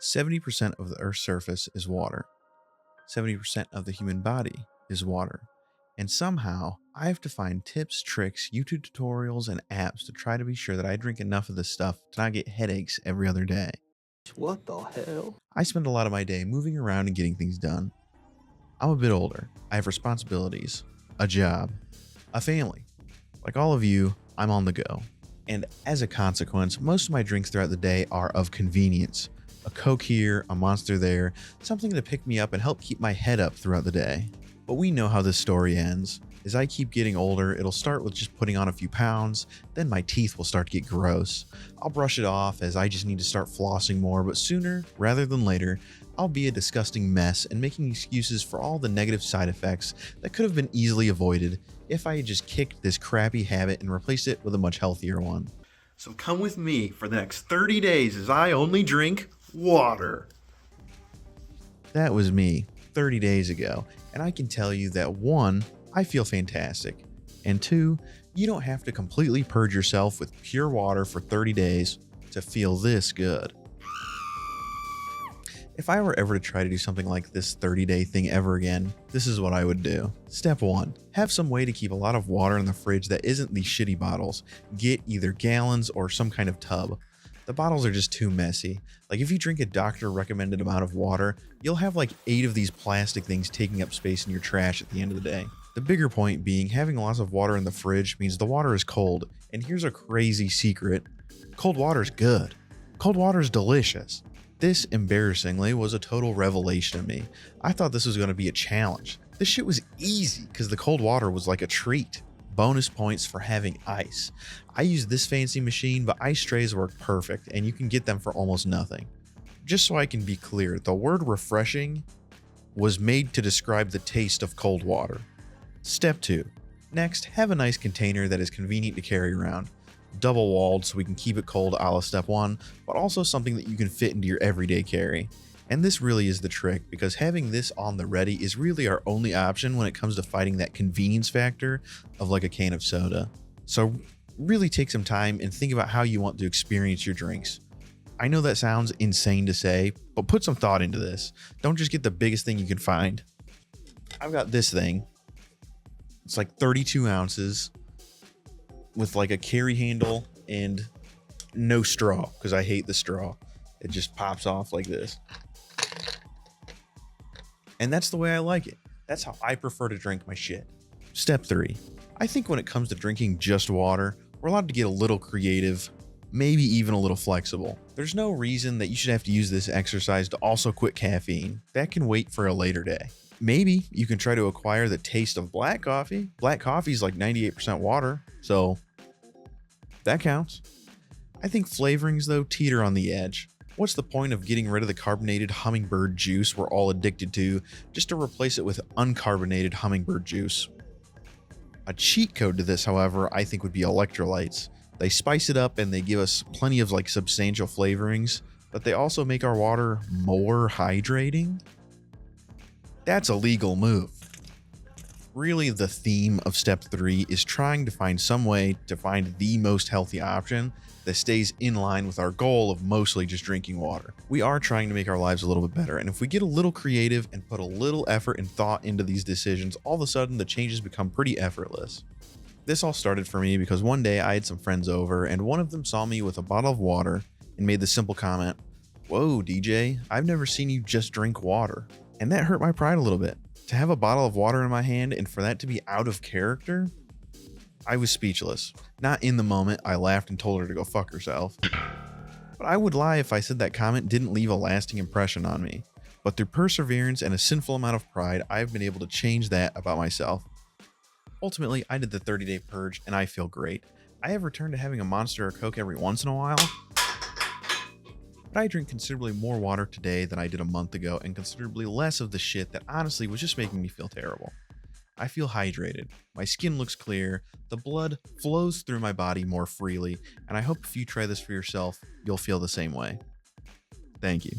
70% of the Earth's surface is water. 70% of the human body is water. And somehow, I have to find tips, tricks, YouTube tutorials, and apps to try to be sure that I drink enough of this stuff to not get headaches every other day. What the hell? I spend a lot of my day moving around and getting things done. I'm a bit older. I have responsibilities, a job, a family. Like all of you, I'm on the go. And as a consequence, most of my drinks throughout the day are of convenience. A Coke here, a Monster there, something to pick me up and help keep my head up throughout the day. But we know how this story ends. As I keep getting older, it'll start with just putting on a few pounds, then my teeth will start to get gross. I'll brush it off as I just need to start flossing more, but sooner rather than later, I'll be a disgusting mess and making excuses for all the negative side effects that could have been easily avoided if I had just kicked this crappy habit and replaced it with a much healthier one. So come with me for the next 30 days as I only drink water. That was me 30 days ago, and I can tell you that 1, I feel fantastic, and 2, you don't have to completely purge yourself with pure water for 30 days to feel this good. If I were ever to try to do something like this 30-day thing ever again, this is what I would do. Step 1, have some way to keep a lot of water in the fridge that isn't these shitty bottles. Get either gallons or some kind of tub. The bottles are just too messy. Like if you drink a doctor recommended amount of water, you'll have like 8 of these plastic things taking up space in your trash at the end of the day. The bigger point being having lots of water in the fridge means the water is cold. And here's a crazy secret. Cold water is good. Cold water is delicious. This, embarrassingly, was a total revelation to me. I thought this was going to be a challenge. This shit was easy because the cold water was like a treat. Bonus points for having ice. I use this fancy machine, but ice trays work perfect and you can get them for almost nothing. Just so I can be clear, the word refreshing was made to describe the taste of cold water. Step 2. Next, have a nice container that is convenient to carry around. Double walled so we can keep it cold a la step 1, but also something that you can fit into your everyday carry. And this really is the trick, because having this on the ready is really our only option when it comes to fighting that convenience factor of like a can of soda. So really take some time and think about how you want to experience your drinks. I know that sounds insane to say, but put some thought into this. Don't just get the biggest thing you can find. I've got this thing. It's like 32 ounces with like a carry handle and no straw because I hate the straw. It just pops off like this. And that's the way I like it. That's how I prefer to drink my shit. Step 3. I think when it comes to drinking just water, we're allowed to get a little creative, maybe even a little flexible. There's no reason that you should have to use this exercise to also quit caffeine. That can wait for a later day. Maybe you can try to acquire the taste of black coffee. Black coffee is like 98% water, so that counts. I think flavorings though teeter on the edge. What's the point of getting rid of the carbonated hummingbird juice we're all addicted to just to replace it with uncarbonated hummingbird juice? A cheat code to this, however, I think would be electrolytes. They spice it up and they give us plenty of like substantial flavorings, but they also make our water more hydrating. That's a legal move. Really, the theme of step 3 is trying to find some way to find the most healthy option that stays in line with our goal of mostly just drinking water. We are trying to make our lives a little bit better, and if we get a little creative and put a little effort and thought into these decisions, all of a sudden the changes become pretty effortless. This all started for me because one day I had some friends over and one of them saw me with a bottle of water and made the simple comment, "Whoa, DJ, I've never seen you just drink water." And that hurt my pride a little bit. To have a bottle of water in my hand and for that to be out of character, I was speechless. Not in the moment, I laughed and told her to go fuck herself. But I would lie if I said that comment didn't leave a lasting impression on me. But through perseverance and a sinful amount of pride, I've been able to change that about myself. Ultimately, I did the 30-day purge and I feel great. I have returned to having a Monster or Coke every once in a while, but I drink considerably more water today than I did a month ago and considerably less of the shit that honestly was just making me feel terrible. I feel hydrated, my skin looks clear, the blood flows through my body more freely, and I hope if you try this for yourself, you'll feel the same way. Thank you.